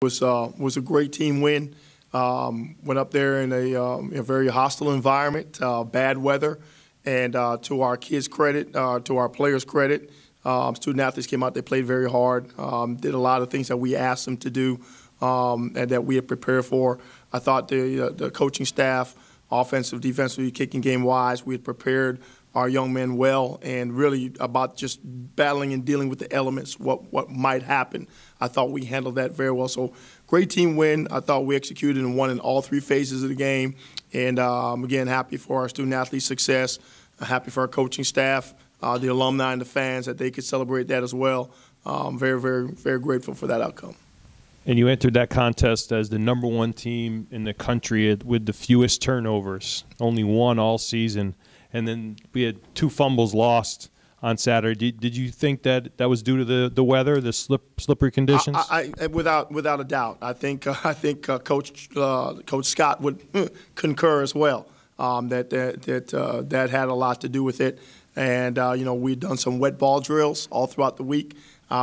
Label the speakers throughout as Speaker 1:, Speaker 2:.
Speaker 1: Was a great team win. Went up there in a very hostile environment, bad weather, and to our kids' credit, to our players' credit, student athletes came out. They played very hard, did a lot of things that we asked them to do, and that we had prepared for. I thought the coaching staff, offensive, defensively, kicking game wise, we had prepared our young men well, and really about just battling and dealing with the elements, what might happen. I thought we handled that very well. So great team win. I thought we executed and won in all three phases of the game. And again, happy for our student athlete success, happy for our coaching staff, the alumni and the fans that they could celebrate that as well. Very, very, very grateful for that outcome.
Speaker 2: And you entered that contest as the #1 team in the country with the fewest turnovers, only one all season. And then we had 2 fumbles lost on Saturday. Did you think that was due to the weather, the slippery conditions?
Speaker 1: Without a doubt. I think Coach Scott would concur as well. That had a lot to do with it. And we'd done some wet ball drills all throughout the week.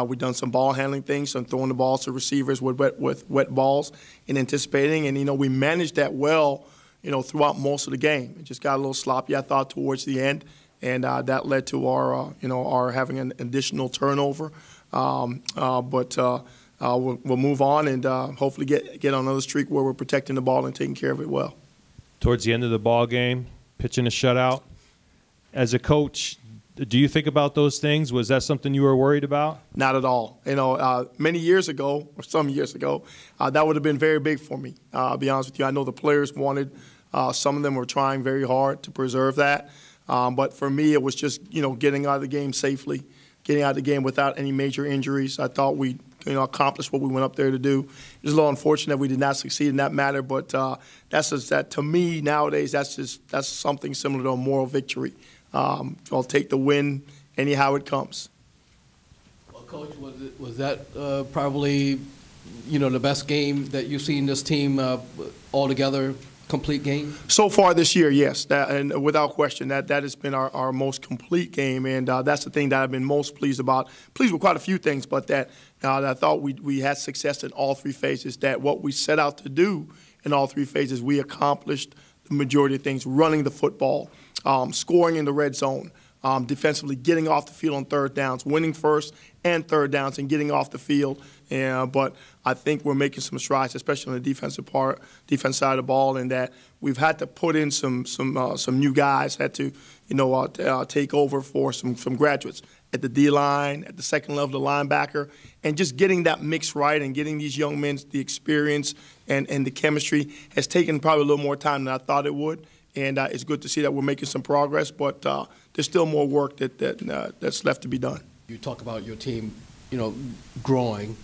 Speaker 1: We've done some ball handling things, some throwing the balls to receivers with wet balls and anticipating. And, we managed that well, throughout most of the game. It just got a little sloppy, I thought, towards the end. And that led to our having an additional turnover. But we'll move on and hopefully get on another streak where we're protecting the ball and taking care of it well.
Speaker 2: Towards the end of the ball game, pitching a shutout. As a coach, do you think about those things? Was that something you were worried about?
Speaker 1: Not at all. Many years ago, or some years ago, that would have been very big for me. I'll be honest with you. I know the players wanted, some of them were trying very hard to preserve that. But for me, it was just, getting out of the game safely, getting out of the game without any major injuries. I thought we, accomplished what we went up there to do. It's a little unfortunate we did not succeed in that matter, but to me nowadays, that's something similar to a moral victory. I'll take the win anyhow it comes.
Speaker 3: Well, Coach, was that probably, the best game that you've seen this team altogether, complete game? So far this year, yes, and without question, that has been our most complete game, and that's the thing that I've been most pleased about. Pleased with quite a few things, but that I thought we had success in all three phases, that what we set out to do in all three phases, we accomplished the majority of things, running the football, scoring in the red zone, defensively getting off the field on third downs, winning first and third downs and getting off the field. But I think we're making some strides, especially on the defense side of the ball, in that we've had to put in some new guys, had to take over for some graduates at the D-line, at the second level, the linebacker, and just getting that mix right and getting these young men the experience and the chemistry has taken probably a little more time than I thought it would. And it's good to see that we're making some progress, but there's still more work that's left to be done. You talk about your team, growing.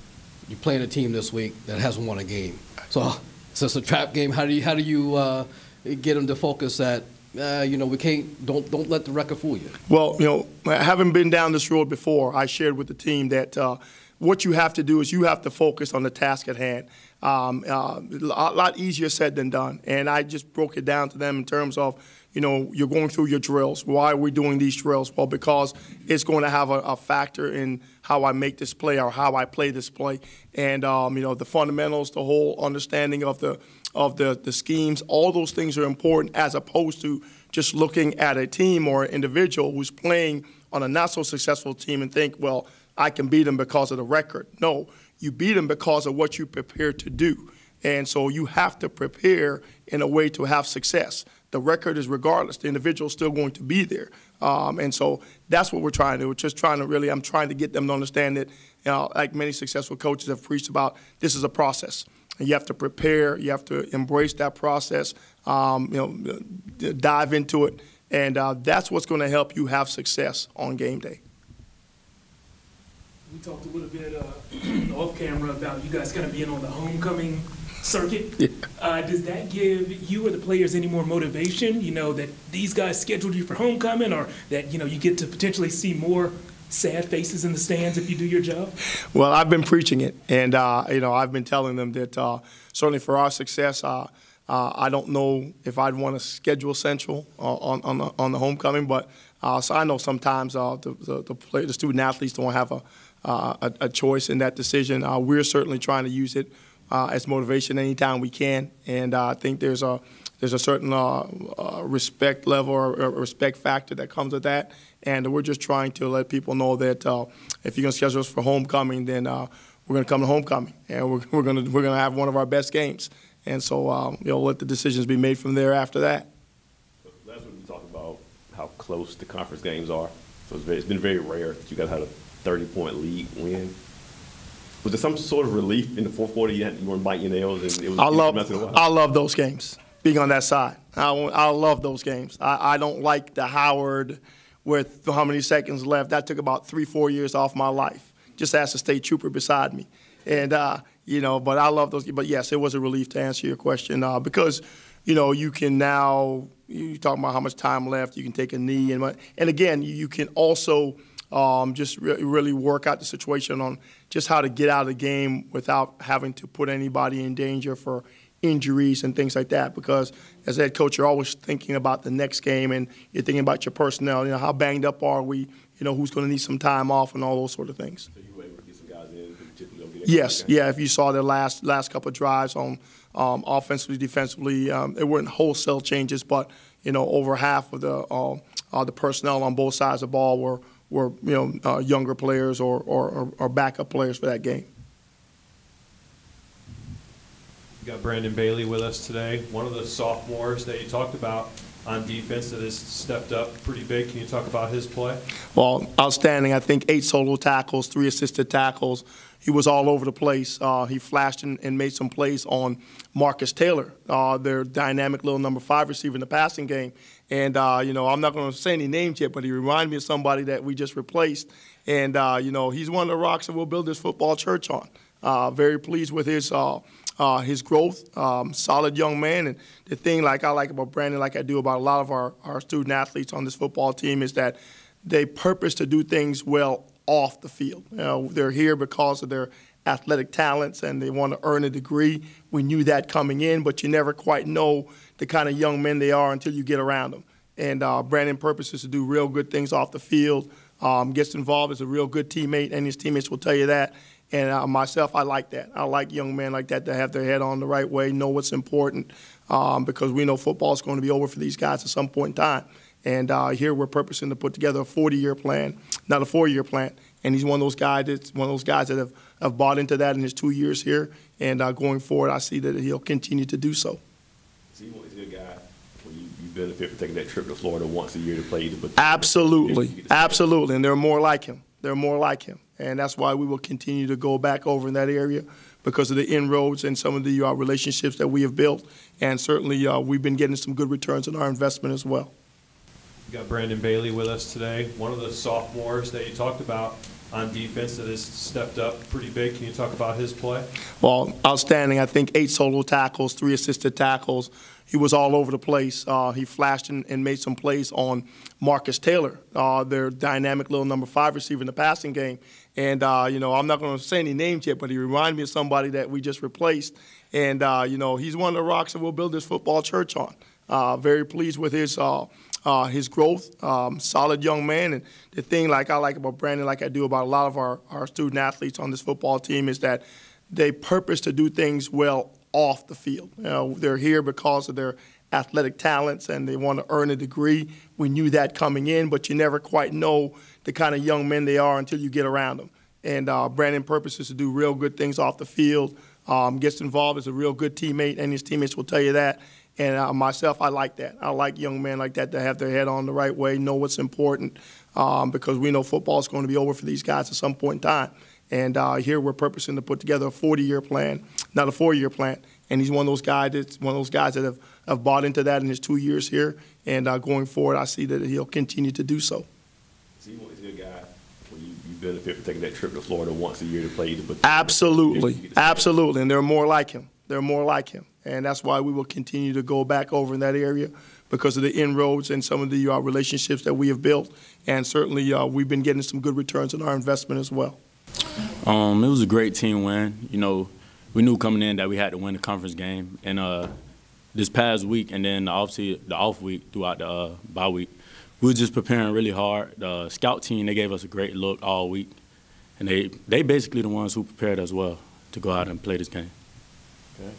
Speaker 3: You're playing a team this week that hasn't won a game. So it's a trap game. How do you get them to focus that? We can't. Don't let the record fool you. Well, having been down this road before, I shared with the team that what you have to do is you have to focus on the task at hand. A lot easier said than done. And I just broke it down to them in terms of, you're going through your drills. Why are we doing these drills? Well, because it's going to have a factor in how I make this play or how I play this play. And, the fundamentals, the whole understanding of the schemes, all those things are important, as opposed to just looking at a team or an individual who's playing on a not-so-successful team and think, well, I can beat them because of the record. No, you beat them because of what you prepared to do. And so you have to prepare in a way to have success. The record is regardless. The individual is still going to be there. And so that's what we're trying to do. We're just trying to I'm trying to get them to understand that, like many successful coaches have preached about, this is a process. And you have to prepare. You have to embrace that process, dive into it. And that's what's going to help you have success on game day.
Speaker 4: We talked a little bit off camera about you guys kind of being on the homecoming circuit.
Speaker 1: Yeah.
Speaker 4: Does that give you or the players any more motivation, that these guys scheduled you for homecoming, or that, you get to potentially see more sad faces in the stands if you do your job?
Speaker 1: Well, I've been preaching it, and, I've been telling them that certainly for our success, I don't know if I'd want to schedule Central on the homecoming, but so I know sometimes the student athletes don't have a choice in that decision. We're certainly trying to use it as motivation anytime we can. And I think there's a certain respect level or respect factor that comes with that. And we're just trying to let people know that if you're going to schedule us for homecoming, then we're going to come to homecoming, and we're going to have one of our best games. And so let the decisions be made from there after that.
Speaker 5: Last week we talked about how close the conference games are. So it's been very rare that you guys had a 30-point lead win. Was there some sort of relief in the fourth quarter? You weren't biting your nails, and it was.
Speaker 1: I love those games. Being on that side, I love those games. I don't like the Howard with how many seconds left. That took about 3-4 years off my life. Just ask the state trooper beside me, and but I love those. But yes, it was a relief to answer your question because you can now. You talking about how much time left. You can take a knee, and again, you can also. Just really work out the situation on just how to get out of the game without having to put anybody in danger for injuries and things like that. Because as a head coach, you're always thinking about the next game, and you're thinking about your personnel. How banged up are we? Who's going to need some time off and all those sort of things.
Speaker 5: So you were able to get some guys in who typically don't get.
Speaker 1: Yes, yeah. If you saw their last couple of drives on offensively, defensively, it weren't wholesale changes, but over half of the personnel on both sides of the ball were younger players or backup players for that game.
Speaker 2: You got Branden Bailey with us today, one of the sophomores that you talked about on defense that has stepped up pretty big. Can you talk about his play? Well,
Speaker 1: outstanding. I think 8 solo tackles, 3 assisted tackles. He was all over the place. He flashed and made some plays on Marcus Taylor, their dynamic little number 5 receiver in the passing game. And, I'm not going to say any names yet, but he reminded me of somebody that we just replaced. And, he's one of the rocks that we'll build this football church on. Very pleased with his growth, solid young man. And the thing I like about Branden, like I do about a lot of our student athletes on this football team, is that they purpose to do things well off the field. They're here because of their athletic talents and they want to earn a degree. We knew that coming in, but you never quite know the kind of young men they are until you get around them. And Branden purposes to do real good things off the field, gets involved as a real good teammate, and his teammates will tell you that. And myself, I like that. I like young men like that have their head on the right way, know what's important, because we know football is going to be over for these guys at some point in time. And here we're purposing to put together a 40-year plan, not a 4-year plan. And he's one of those guys that have bought into that in his 2 years here. And going forward, I see that he'll continue to do so.
Speaker 5: Is he a guy where you benefit from taking that trip to Florida once a year to play?
Speaker 1: Absolutely, absolutely. And there are more like him. There are more like him. And that's why we will continue to go back over in that area because of the inroads and some of the relationships that we have built. And certainly we've been getting some good returns on our investment as well.
Speaker 2: You got Branden Bailey with us today, one of the sophomores that you talked about on defense that has stepped up pretty big. Can you talk about his play? Well,
Speaker 1: outstanding. I think 8 solo tackles, 3 assisted tackles. He was all over the place. He flashed and made some plays on Marcus Taylor, their dynamic little number 5 receiver in the passing game. And, I'm not going to say any names yet, but he reminded me of somebody that we just replaced. And, he's one of the rocks that we'll build this football church on. Very pleased with his growth, solid young man. And the thing I like about Branden, like I do about a lot of our student athletes on this football team, is that they purpose to do things well off the field. They're here because of their athletic talents and they want to earn a degree. We knew that coming in, but you never quite know the kind of young men they are until you get around them. And Branden purposes to do real good things off the field, gets involved as a real good teammate, and his teammates will tell you that. And myself, I like that. I like young men like that have their head on the right way, know what's important, because we know football is going to be over for these guys at some point in time. And here we're purposing to put together a 40-year plan, not a 4-year plan. And he's one of those guys that have bought into that in his 2 years here. And going forward, I see that he'll continue to do so.
Speaker 5: Is he a guy where you benefit from taking that trip to Florida once a year to play?
Speaker 1: Absolutely, absolutely. And there are more like him. There are more like him. And that's why we will continue to go back over in that area because of the inroads and some of the relationships that we have built. And certainly we've been getting some good returns on our investment as well.
Speaker 6: It was a great team win. We knew coming in that we had to win the conference game. And this past week and then obviously the off week throughout the bye week, we were just preparing really hard. The scout team, they gave us a great look all week. And they basically the ones who prepared us well to go out and play this game.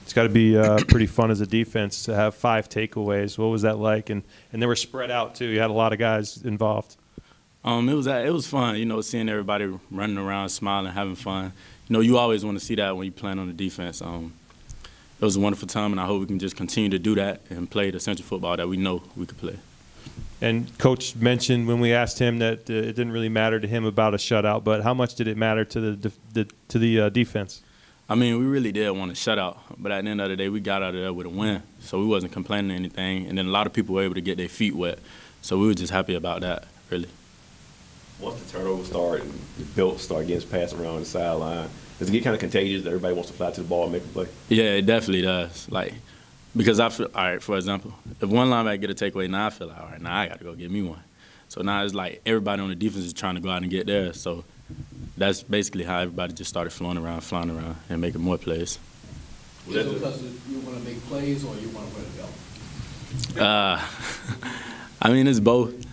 Speaker 2: It's got to be pretty fun as a defense to have 5 takeaways. What was that like? And they were spread out too. You had a lot of guys involved.
Speaker 6: It was fun, you know, seeing everybody running around, smiling, having fun. You know, you always want to see that when you plan on the defense. It was a wonderful time, and I hope we can just continue to do that and play the Central football that we know we could play.
Speaker 2: And Coach mentioned when we asked him that it didn't really matter to him about a shutout, but how much did it matter to the defense?
Speaker 6: I mean, we really did want a shutout, but at the end of the day, we got out of there with a win, so we wasn't complaining or anything. And then a lot of people were able to get their feet wet, so we were just happy about that, really.
Speaker 5: Once the turnover start and the belt start getting passed around the sideline, does it get kind of contagious that everybody wants to fly to the ball and make a play?
Speaker 6: Yeah, it definitely does. Like, because I feel, all right, for example, if one linebacker get a takeaway, now I feel like, all right, now I got to go get me one. So now it's like everybody on the defense is trying to go out and get theirs. So that's basically how everybody just started flying around, and making more plays.
Speaker 3: Is it because you want to make plays or you want to wear the belt?
Speaker 6: I mean, it's both.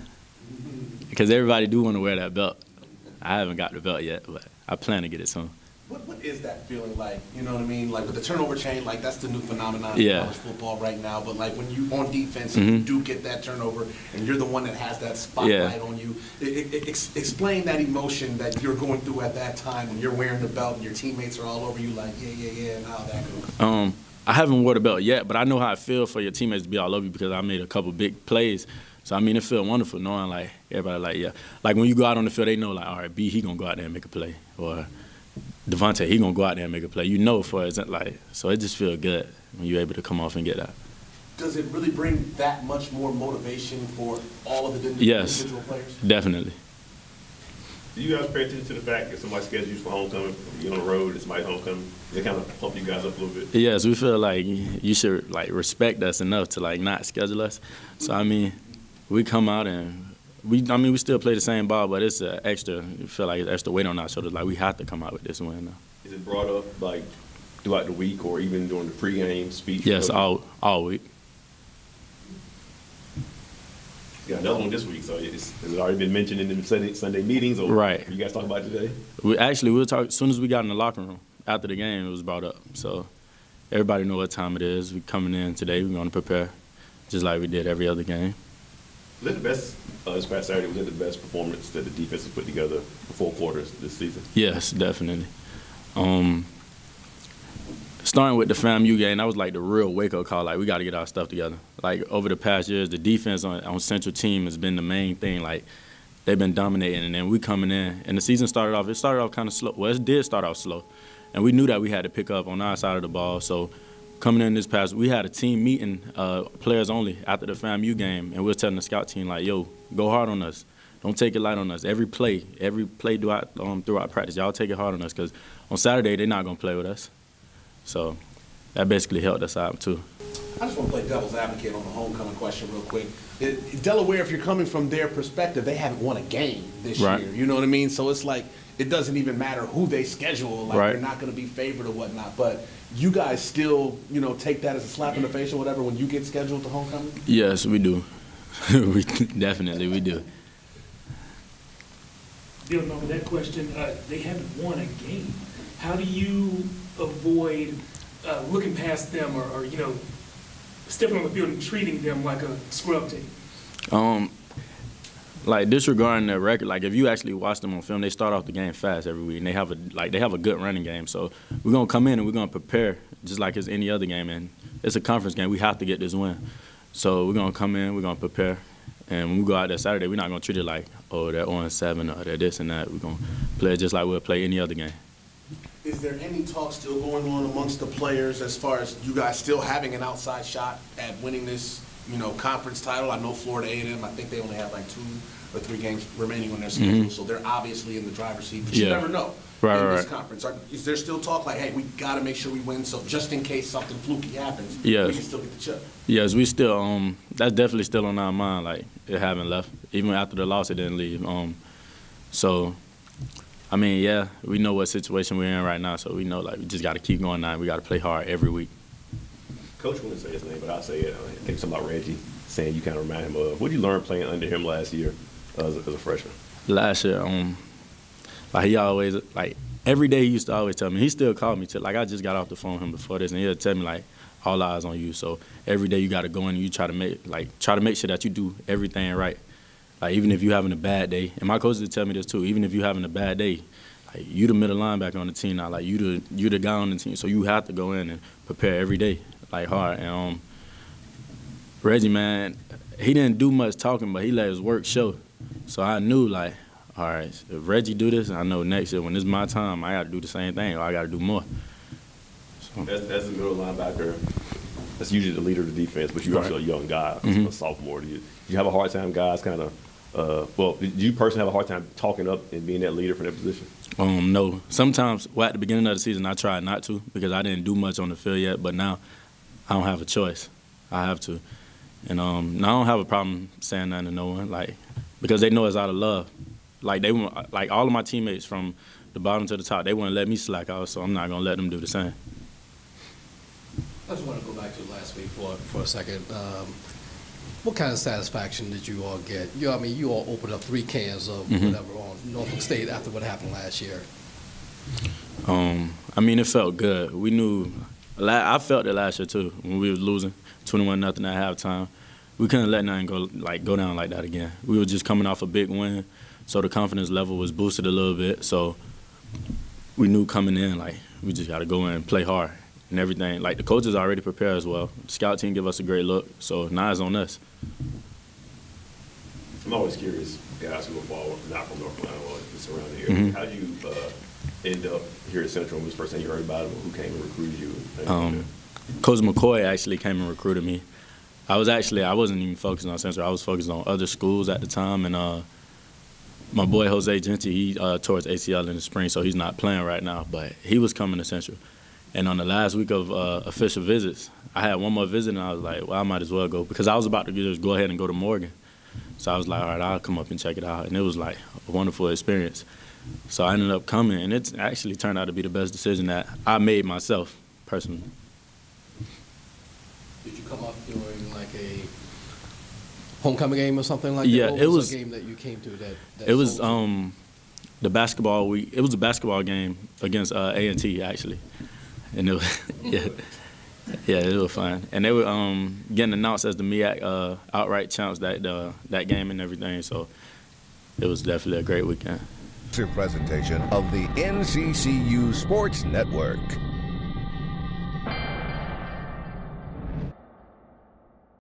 Speaker 6: Because everybody do want to wear that belt. I haven't got the belt yet, but I plan to get it soon.
Speaker 7: What is that feeling like? You know what I mean? Like with the turnover chain, like that's the new phenomenon
Speaker 6: in
Speaker 7: college football right now. But like when you on defense and you do get that turnover and you're the one that has that spotlight on you, explain that emotion that you're going through at that time when you're wearing the belt and your teammates are all over you like, yeah, and how that goes.
Speaker 6: I haven't worn the belt yet, but I know how it feels for your teammates to be all over you because I made a couple big plays. So, I mean, it feels wonderful knowing, like, everybody, like, yeah. Like, when you go out on the field, they know, like, all right, B, he going to go out there and make a play. Or Devontae, he going to go out there and make a play. You know for it, like, so it just feels good when you're able to come off and get that.
Speaker 7: Does it really bring that much more motivation for all of the individual players?
Speaker 6: Definitely.
Speaker 5: Do you guys pay attention to the fact that somebody schedules you for homecoming, you're on the road, it's somebody's homecoming? They kind of pump you guys up a little bit?
Speaker 6: Yes, we feel like you should, like, respect us enough to, like, not schedule us. So, I mean, we come out and we still play the same ball, but it's an extra. You feel like it's extra weight on our shoulders. Like we have to come out with this win now.
Speaker 5: Is it brought up like throughout the week or even during the pregame speech?
Speaker 6: Yes, all week.
Speaker 5: You got another one this week, so has it already been mentioned in the Sunday meetings? Or
Speaker 6: right.
Speaker 5: You guys talk about it today?
Speaker 6: We'll talk as soon as we got in the locker room after the game. It was brought up, so everybody know what time it is. We coming in today. We're going to prepare, just like we did every other game.
Speaker 5: Was it the best, this past Saturday, was it the best performance that the defense has put together for 4 quarters this season?
Speaker 6: Yes, definitely. Starting with the FAMU game, that was like the real wake-up call. Like, we got to get our stuff together. Like, over the past years, the defense on Central team has been the main thing. Like, they've been dominating, and then we coming in. And the season started off kind of slow. Well, it did start off slow. And we knew that we had to pick up on our side of the ball. So, coming in this past, we had a team meeting, players only, after the FAMU game, and we were telling the scout team, like, yo, go hard on us. Don't take it light on us. Every play throughout practice, y'all take it hard on us because on Saturday, they're not going to play with us. So that basically helped us out, too.
Speaker 7: I just want to play devil's advocate on the homecoming question real quick. Delaware, if you're coming from their perspective, they haven't won a game this year. You know what I mean? So it's like it doesn't even matter who they schedule. Like they're not going to be favored or whatnot. But you guys still, you know, take that as a slap in the face or whatever when you get scheduled to homecoming?
Speaker 6: Yes, we do. We do.
Speaker 4: Building off of that question, they haven't won a game. How do you avoid looking past them or you know, stepping on the field and treating them like a scrub team?
Speaker 6: Like disregarding their record, like if you actually watch them on film, they start off the game fast every week, and they have a good running game. So we're gonna come in and we're gonna prepare just like it's any other game, and it's a conference game. We have to get this win. So we're gonna come in, we're gonna prepare, and when we go out there Saturday, we're not gonna treat it like, oh, they're 0-7 or they're this and that. We're gonna play it just like we'll play any other game.
Speaker 7: Is there any talk still going on amongst the players as far as you guys still having an outside shot at winning this, you know, conference title? I know Florida A&M, I think they only have like 2 or 3 games remaining on their schedule, so they're obviously in the driver's seat. But you never know in this conference. Is there still talk like, hey, we got to make sure we win, so just in case something fluky happens, we can still get the chip?
Speaker 6: Yes, we still, that's definitely still on our mind. Like, it haven't left. Even after the loss, it didn't leave. So, I mean, yeah, we know what situation we're in right now, so we know, like, we just got to keep going now. We got to play hard every week.
Speaker 5: Coach wouldn't say his name, but I'll say it. I think something about Reggie, saying you kind of remind him of. What did you learn playing under him last year as a freshman?
Speaker 6: Last year, like, he always, like, every day he used to always tell me. He still called me. Like, I just got off the phone with him before this, and he'll tell me, like, all eyes on you. So every day you got to go in and you try to make sure that you do everything right. Like, even if you're having a bad day, and my coaches would tell me this too, even if you're having a bad day, like, you the middle linebacker on the team now. Like, you the guy on the team, so you have to go in and prepare every day, like, hard. And Reggie, man, he didn't do much talking, but he let his work show. So I knew, like, all right, if Reggie do this, I know next year when it's my time, I got to do the same thing, or I got to do more. So.
Speaker 5: As a middle linebacker, that's usually the leader of the defense, but you're also a young guy, a sophomore. Do you have a hard time, guys, kind of, do you personally have a hard time talking up and being that leader for that position?
Speaker 6: No. Sometimes, at the beginning of the season, I tried not to because I didn't do much on the field yet, but now I don't have a choice. I have to. And now I don't have a problem saying nothing to no one, like, because they know it's out of love. Like, all of my teammates from the bottom to the top, they wouldn't let me slack out, so I'm not going to let them do the same.
Speaker 3: I just want to go back to last week for a second. What kind of satisfaction did you all get? You all opened up 3 cans of whatever on Norfolk State after what happened last year.
Speaker 6: It felt good. We knew. I felt it last year too when we was losing 21-0 at halftime. We couldn't let nothing go down like that again. We were just coming off a big win, so the confidence level was boosted a little bit. So we knew coming in, like, we just got to go in and play hard and everything. Like, the coaches already prepared as well. The scout team give us a great look, so now it's on us.
Speaker 5: I'm always curious, guys who are not from North Carolina, well, just around the area. How did you end up here at Central? When was the first thing you heard about it? Who came and recruited you?
Speaker 6: Coach McCoy actually came and recruited me. I wasn't even focused on Central. I was focused on other schools at the time, and my boy Jose Genti, he tore his ACL in the spring, so he's not playing right now, but he was coming to Central. And on the last week of official visits, I had one more visit, and I was like, well, I might as well go, because I was about to just go ahead and go to Morgan. So I was like, all right, I'll come up and check it out. And it was like a wonderful experience. So I ended up coming, and it actually turned out to be the best decision that I made myself, personally.
Speaker 3: Did you come up during like a homecoming game or something like that?
Speaker 6: Yeah,
Speaker 3: it was a game that you came to that
Speaker 6: it was the basketball week. It was a basketball game against A&T actually, and it was yeah, it was fun. And they were getting announced as the MEAC outright champs that game and everything. So it was definitely a great weekend.
Speaker 8: Presentation of the NCCU Sports Network.